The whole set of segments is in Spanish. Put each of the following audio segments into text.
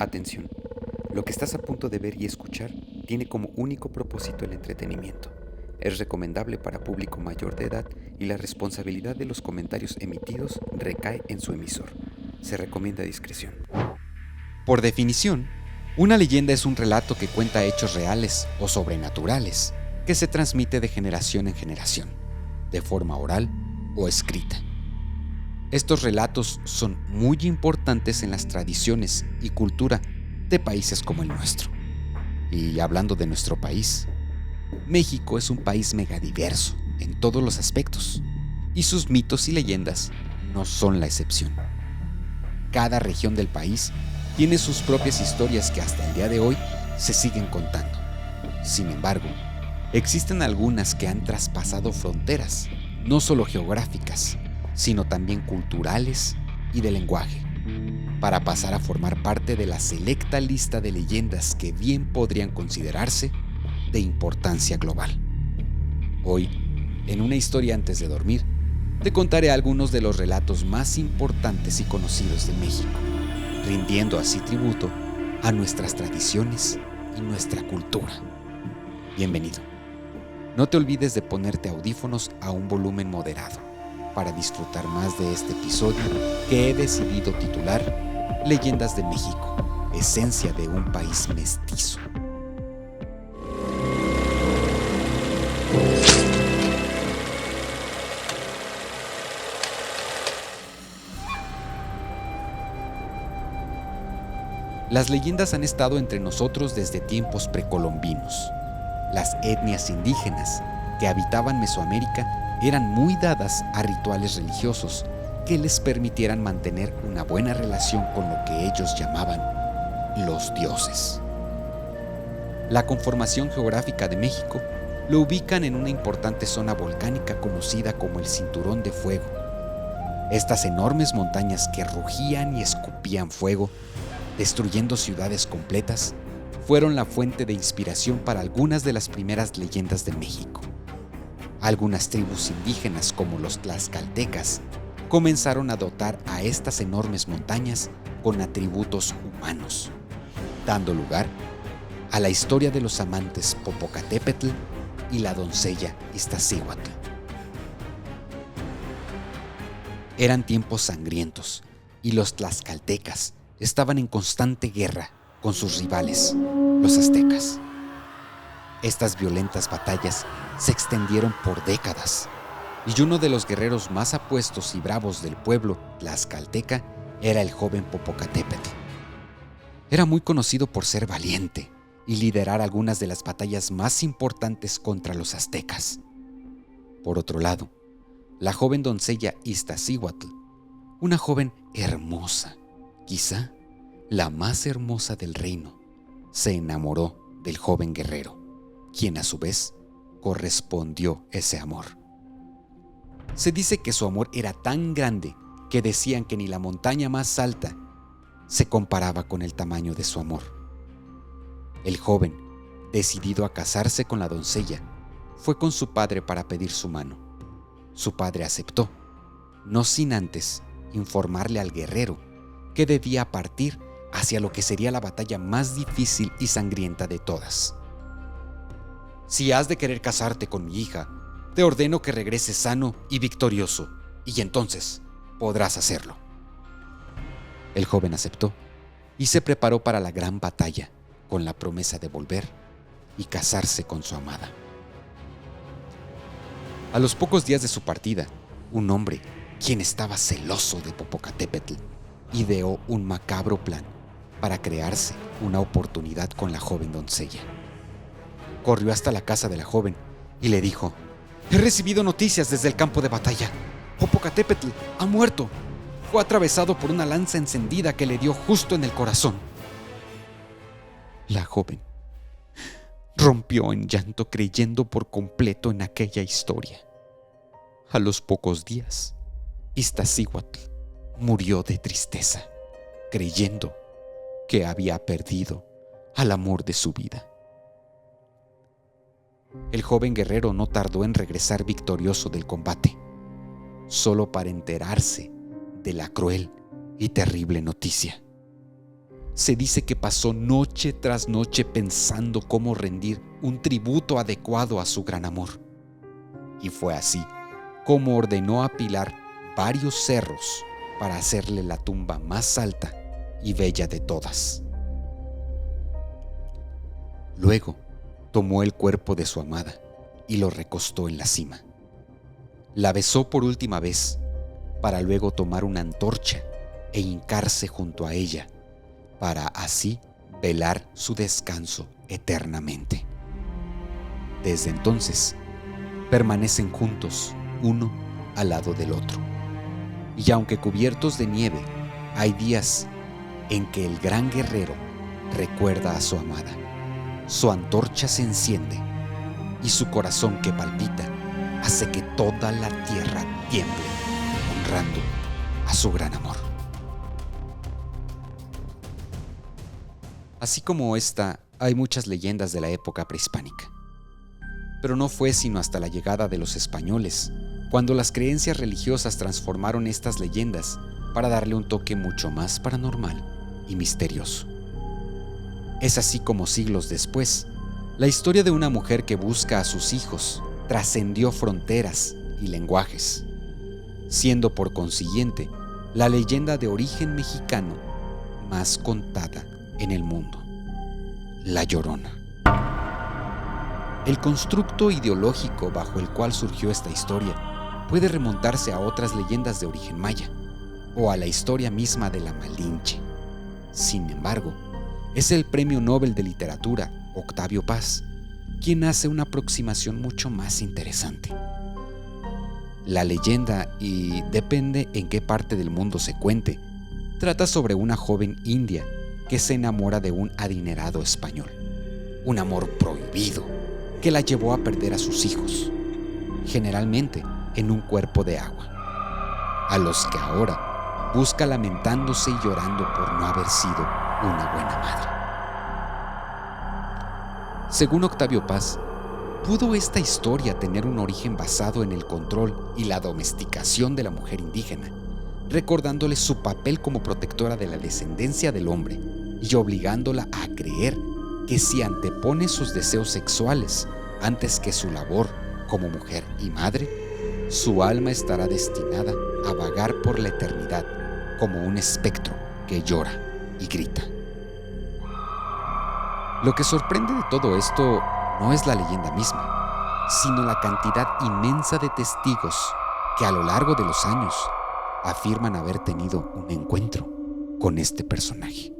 Atención, lo que estás a punto de ver y escuchar tiene como único propósito el entretenimiento. Es recomendable para público mayor de edad y la responsabilidad de los comentarios emitidos recae en su emisor. Se recomienda discreción. Por definición, una leyenda es un relato que cuenta hechos reales o sobrenaturales que se transmite de generación en generación, de forma oral o escrita. Estos relatos son muy importantes en las tradiciones y cultura de países como el nuestro. Y hablando de nuestro país, México es un país megadiverso en todos los aspectos, y sus mitos y leyendas no son la excepción. Cada región del país tiene sus propias historias que hasta el día de hoy se siguen contando. Sin embargo, existen algunas que han traspasado fronteras, no solo geográficas, sino también culturales y de lenguaje, para pasar a formar parte de la selecta lista de leyendas que bien podrían considerarse de importancia global. Hoy, en una historia antes de dormir, te contaré algunos de los relatos más importantes y conocidos de México, rindiendo así tributo a nuestras tradiciones y nuestra cultura. Bienvenido. No te olvides de ponerte audífonos a un volumen moderado para disfrutar más de este episodio que he decidido titular Leyendas de México, esencia de un país mestizo. Las leyendas han estado entre nosotros desde tiempos precolombinos. Las etnias indígenas que habitaban Mesoamérica eran muy dadas a rituales religiosos que les permitieran mantener una buena relación con lo que ellos llamaban los dioses. La conformación geográfica de México lo ubican en una importante zona volcánica conocida como el Cinturón de Fuego. Estas enormes montañas que rugían y escupían fuego, destruyendo ciudades completas, fueron la fuente de inspiración para algunas de las primeras leyendas de México. Algunas tribus indígenas, como los tlaxcaltecas, comenzaron a dotar a estas enormes montañas con atributos humanos, dando lugar a la historia de los amantes Popocatépetl y la doncella Iztaccíhuatl. Eran tiempos sangrientos y los tlaxcaltecas estaban en constante guerra con sus rivales, los aztecas. Estas violentas batallas se extendieron por décadas, y uno de los guerreros más apuestos y bravos del pueblo tlaxcalteca era el joven Popocatépetl. Era muy conocido por ser valiente y liderar algunas de las batallas más importantes contra los aztecas. Por otro lado, la joven doncella Iztaccíhuatl, una joven hermosa, quizá la más hermosa del reino, se enamoró del joven guerrero, quien a su vez correspondió ese amor. Se dice que su amor era tan grande que decían que ni la montaña más alta se comparaba con el tamaño de su amor. El joven, decidido a casarse con la doncella, fue con su padre para pedir su mano. Su padre aceptó, no sin antes informarle al guerrero que debía partir hacia lo que sería la batalla más difícil y sangrienta de todas. Si has de querer casarte con mi hija, te ordeno que regreses sano y victorioso, y entonces podrás hacerlo. El joven aceptó y se preparó para la gran batalla con la promesa de volver y casarse con su amada. A los pocos días de su partida, un hombre, quien estaba celoso de Popocatépetl, ideó un macabro plan para crearse una oportunidad con la joven doncella. Corrió hasta la casa de la joven y le dijo: «He recibido noticias desde el campo de batalla. Popocatépetl ha muerto. Fue atravesado por una lanza encendida que le dio justo en el corazón». La joven rompió en llanto, creyendo por completo en aquella historia. A los pocos días, Iztaccíhuatl murió de tristeza, creyendo que había perdido al amor de su vida. El joven guerrero no tardó en regresar victorioso del combate, solo para enterarse de la cruel y terrible noticia. Se dice que pasó noche tras noche pensando cómo rendir un tributo adecuado a su gran amor. Y fue así como ordenó apilar varios cerros para hacerle la tumba más alta y bella de todas. Luego tomó el cuerpo de su amada y lo recostó en la cima. La besó por última vez para luego tomar una antorcha e hincarse junto a ella para así velar su descanso eternamente. Desde entonces, permanecen juntos uno al lado del otro. Y aunque cubiertos de nieve, hay días en que el gran guerrero recuerda a su amada. Su antorcha se enciende y su corazón que palpita hace que toda la tierra tiemble, honrando a su gran amor. Así como esta, hay muchas leyendas de la época prehispánica. Pero no fue sino hasta la llegada de los españoles, cuando las creencias religiosas transformaron estas leyendas para darle un toque mucho más paranormal y misterioso. Es así como siglos después, la historia de una mujer que busca a sus hijos trascendió fronteras y lenguajes, siendo por consiguiente la leyenda de origen mexicano más contada en el mundo, La Llorona. El constructo ideológico bajo el cual surgió esta historia puede remontarse a otras leyendas de origen maya o a la historia misma de la Malinche. Sin embargo, es el Premio Nobel de Literatura, Octavio Paz, quien hace una aproximación mucho más interesante. La leyenda, y depende en qué parte del mundo se cuente, trata sobre una joven india que se enamora de un adinerado español. Un amor prohibido que la llevó a perder a sus hijos, generalmente en un cuerpo de agua, a los que ahora busca lamentándose y llorando por no haber sido una buena madre. Según Octavio Paz, ¿pudo esta historia tener un origen basado en el control y la domesticación de la mujer indígena, recordándole su papel como protectora de la descendencia del hombre y obligándola a creer que si antepone sus deseos sexuales antes que su labor como mujer y madre, su alma estará destinada a vagar por la eternidad como un espectro que llora y grita? Lo que sorprende de todo esto no es la leyenda misma, sino la cantidad inmensa de testigos que a lo largo de los años afirman haber tenido un encuentro con este personaje.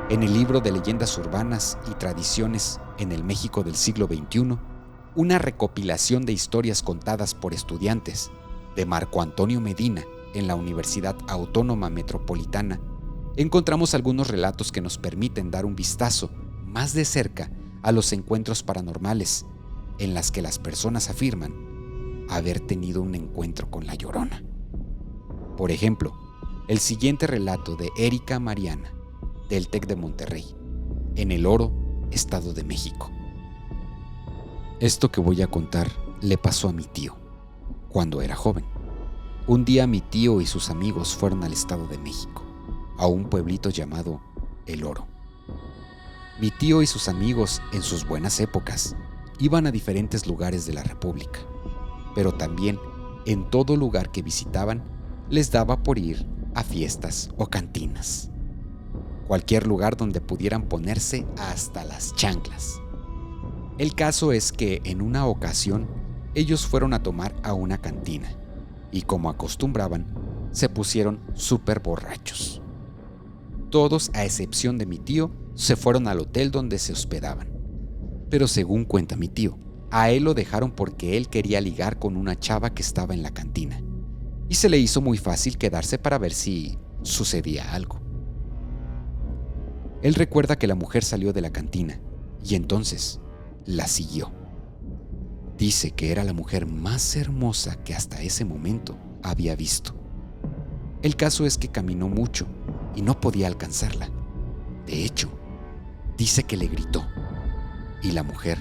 En el libro de Leyendas Urbanas y Tradiciones en el México del siglo XXI, una recopilación de historias contadas por estudiantes de Marco Antonio Medina en la Universidad Autónoma Metropolitana, encontramos algunos relatos que nos permiten dar un vistazo más de cerca a los encuentros paranormales en las que las personas afirman haber tenido un encuentro con la Llorona. Por ejemplo, el siguiente relato de Erika Mariana, del TEC de Monterrey, en El Oro, Estado de México. Esto que voy a contar le pasó a mi tío, cuando era joven. Un día mi tío y sus amigos fueron al Estado de México, a un pueblito llamado El Oro. Mi tío y sus amigos, en sus buenas épocas, iban a diferentes lugares de la República, pero también en todo lugar que visitaban les daba por ir a fiestas o cantinas. Cualquier lugar donde pudieran ponerse hasta las chanclas. El caso es que en una ocasión ellos fueron a tomar a una cantina y, como acostumbraban, se pusieron súper borrachos. Todos, a excepción de mi tío, se fueron al hotel donde se hospedaban. Pero según cuenta mi tío, a él lo dejaron porque él quería ligar con una chava que estaba en la cantina y se le hizo muy fácil quedarse para ver si sucedía algo. Él recuerda que la mujer salió de la cantina y entonces la siguió. Dice que era la mujer más hermosa que hasta ese momento había visto. El caso es que caminó mucho y no podía alcanzarla. De hecho, dice que le gritó y la mujer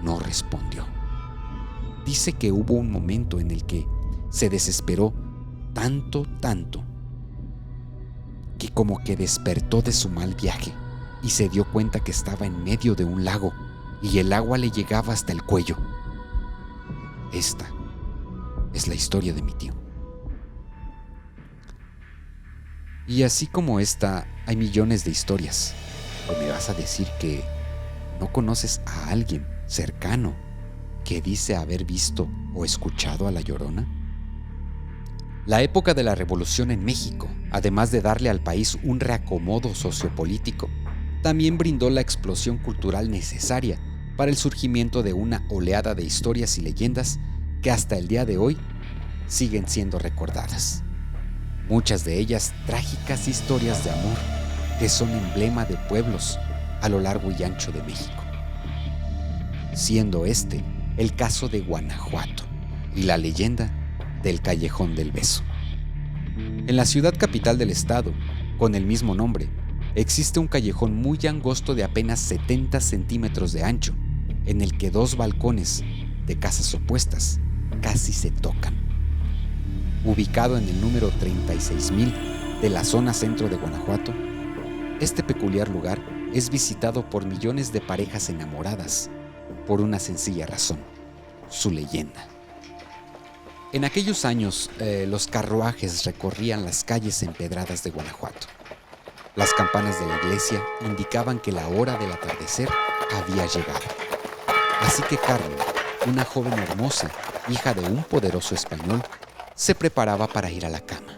no respondió. Dice que hubo un momento en el que se desesperó tanto, que como que despertó de su mal viaje y se dio cuenta que estaba en medio de un lago y el agua le llegaba hasta el cuello. Esta es la historia de mi tío. Y así como esta, hay millones de historias. ¿O me vas a decir que no conoces a alguien cercano que dice haber visto o escuchado a La Llorona? La época de la Revolución en México, además de darle al país un reacomodo sociopolítico, también brindó la explosión cultural necesaria para el surgimiento de una oleada de historias y leyendas que hasta el día de hoy siguen siendo recordadas. Muchas de ellas trágicas historias de amor que son emblema de pueblos a lo largo y ancho de México. Siendo este el caso de Guanajuato y la leyenda del Callejón del Beso. En la ciudad capital del estado, con el mismo nombre, existe un callejón muy angosto de apenas 70 centímetros de ancho, en el que dos balcones de casas opuestas casi se tocan. Ubicado en el número 36,000 de la zona centro de Guanajuato, este peculiar lugar es visitado por millones de parejas enamoradas por una sencilla razón: su leyenda. En aquellos años, los carruajes recorrían las calles empedradas de Guanajuato. Las campanas de la iglesia indicaban que la hora del atardecer había llegado. Así que Carmen, una joven hermosa, hija de un poderoso español, se preparaba para ir a la cama,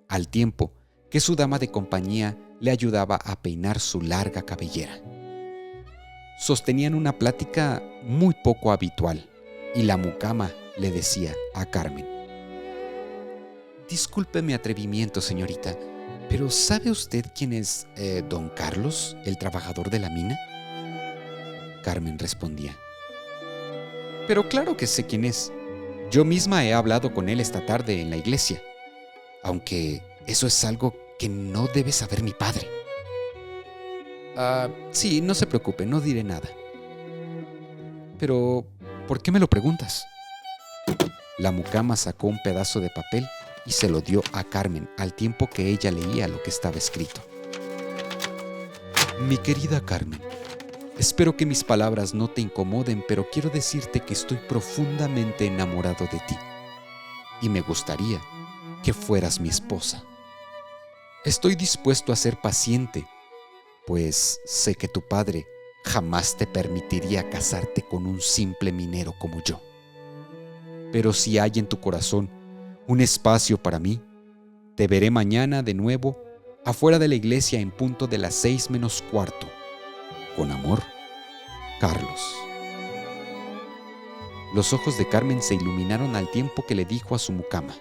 al tiempo que su dama de compañía le ayudaba a peinar su larga cabellera. Sostenían una plática muy poco habitual y la mucama le decía a Carmen: «Disculpe mi atrevimiento, señorita, pero ¿sabe usted quién es don Carlos, el trabajador de la mina?». Carmen respondía: «Pero claro que sé quién es. Yo misma he hablado con él esta tarde en la iglesia, aunque eso es algo que no debe saber mi padre». Sí, no se preocupe, no diré nada. «Pero, ¿por qué me lo preguntas?». La mucama sacó un pedazo de papel y se lo dio a Carmen al tiempo que ella leía lo que estaba escrito. «Mi querida Carmen, espero que mis palabras no te incomoden, pero quiero decirte que estoy profundamente enamorado de ti y me gustaría que fueras mi esposa. Estoy dispuesto a ser paciente, pues sé que tu padre jamás te permitiría casarte con un simple minero como yo. Pero si hay en tu corazón un espacio para mí, te veré mañana de nuevo afuera de la iglesia en punto de las 6:45. Con amor, Carlos». Los ojos de Carmen se iluminaron al tiempo que le dijo a su mucama: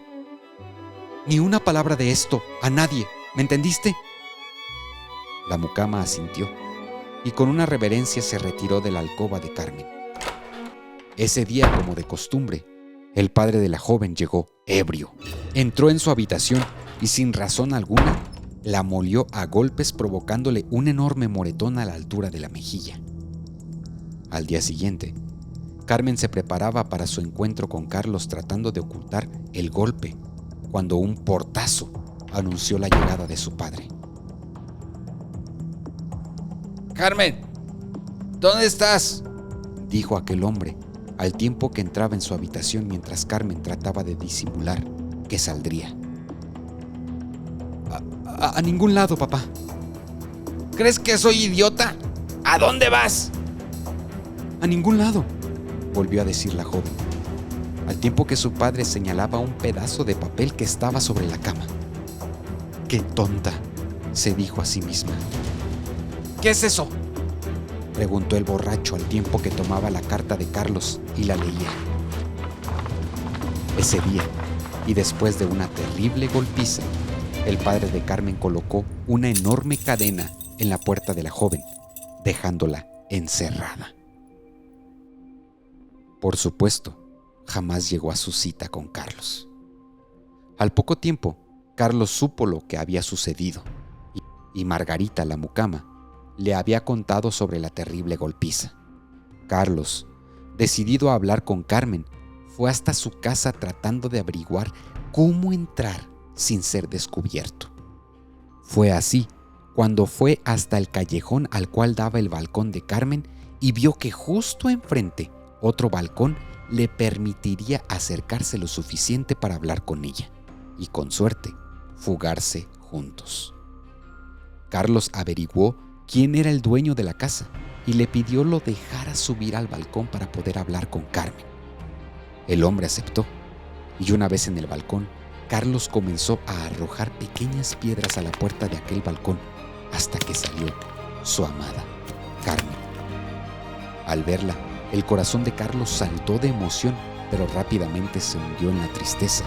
«Ni una palabra de esto a nadie, ¿me entendiste?». La mucama asintió y con una reverencia se retiró de la alcoba de Carmen. Ese día, como de costumbre, el padre de la joven llegó ebrio. Entró en su habitación y sin razón alguna la molió a golpes, provocándole un enorme moretón a la altura de la mejilla. Al día siguiente, Carmen se preparaba para su encuentro con Carlos tratando de ocultar el golpe, cuando un portazo anunció la llegada de su padre. «Carmen, ¿dónde estás?», dijo aquel hombre, al tiempo que entraba en su habitación mientras Carmen trataba de disimular que saldría. A ningún lado, papá». «¿Crees que soy idiota? ¿A dónde vas?». «A ningún lado», volvió a decir la joven, al tiempo que su padre señalaba un pedazo de papel que estaba sobre la cama. «Qué tonta», se dijo a sí misma. «¿Qué es eso?», preguntó el borracho al tiempo que tomaba la carta de Carlos y la leía. Ese día, y después de una terrible golpiza, el padre de Carmen colocó una enorme cadena en la puerta de la joven, dejándola encerrada. Por supuesto, jamás llegó a su cita con Carlos. Al poco tiempo, Carlos supo lo que había sucedido y Margarita, la mucama, le había contado sobre la terrible golpiza. Carlos, decidido a hablar con Carmen, fue hasta su casa tratando de averiguar cómo entrar sin ser descubierto. Fue así cuando fue hasta el callejón al cual daba el balcón de Carmen y vio que justo enfrente otro balcón le permitiría acercarse lo suficiente para hablar con ella y, con suerte, fugarse juntos. Carlos averiguó quién era el dueño de la casa y le pidió lo dejara subir al balcón para poder hablar con Carmen. El hombre aceptó y, una vez en el balcón, Carlos comenzó a arrojar pequeñas piedras a la puerta de aquel balcón hasta que salió su amada Carmen. Al verla, el corazón de Carlos saltó de emoción, pero rápidamente se hundió en la tristeza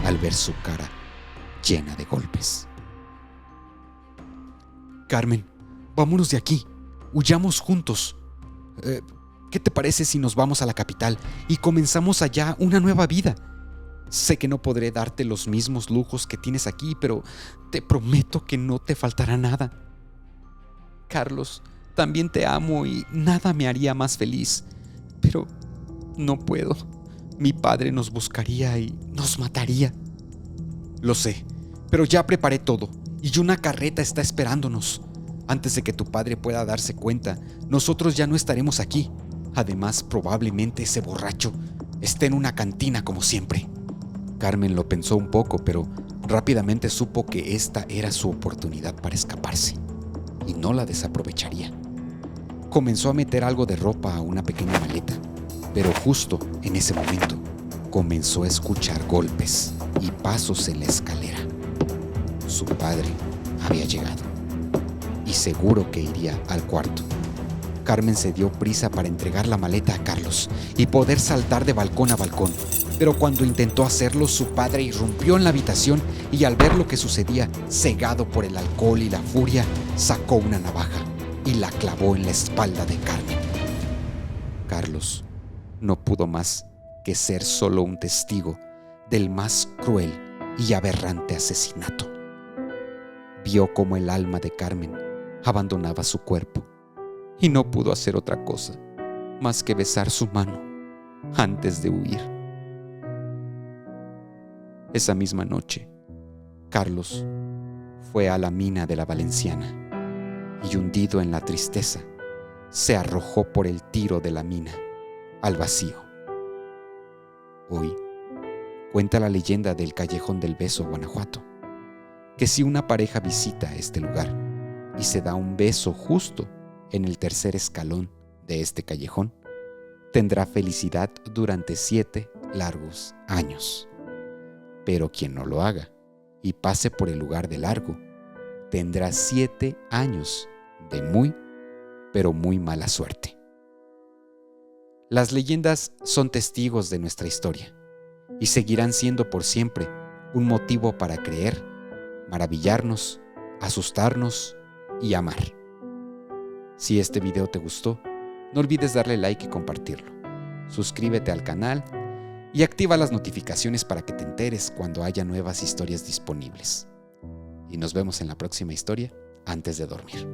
al ver su cara llena de golpes. Carmen, vámonos de aquí, huyamos juntos. ¿Qué te parece si nos vamos a la capital y comenzamos allá una nueva vida? Sé que no podré darte los mismos lujos que tienes aquí, pero te prometo que no te faltará nada. Carlos, también te amo y nada me haría más feliz, pero no puedo. Mi padre nos buscaría y nos mataría. Lo sé, pero ya preparé todo y una carreta está esperándonos. Antes de que tu padre pueda darse cuenta, nosotros ya no estaremos aquí. Además, probablemente ese borracho esté en una cantina como siempre. Carmen lo pensó un poco, pero rápidamente supo que esta era su oportunidad para escaparse y no la desaprovecharía. Comenzó a meter algo de ropa a una pequeña maleta, pero justo en ese momento comenzó a escuchar golpes y pasos en la escalera. Su padre había llegado y seguro que iría al cuarto. Carmen se dio prisa para entregar la maleta a Carlos y poder saltar de balcón a balcón. Pero cuando intentó hacerlo, su padre irrumpió en la habitación y, al ver lo que sucedía, cegado por el alcohol y la furia, sacó una navaja y la clavó en la espalda de Carmen. Carlos no pudo más que ser solo un testigo del más cruel y aberrante asesinato. Vio cómo el alma de Carmen abandonaba su cuerpo y no pudo hacer otra cosa más que besar su mano antes de huir. Esa misma noche, Carlos fue a la mina de la Valenciana y, hundido en la tristeza, se arrojó por el tiro de la mina al vacío. Hoy cuenta la leyenda del Callejón del Beso, Guanajuato, que si una pareja visita este lugar y se da un beso justo en el tercer escalón de este callejón, tendrá felicidad durante 7 largos años. Pero quien no lo haga y pase por el lugar de largo, tendrá 7 años de muy, pero muy mala suerte. Las leyendas son testigos de nuestra historia y seguirán siendo por siempre un motivo para creer, maravillarnos, asustarnos y amar. Si este video te gustó, no olvides darle like y compartirlo. Suscríbete al canal y activa las notificaciones para que te enteres cuando haya nuevas historias disponibles. Y nos vemos en la próxima historia antes de dormir.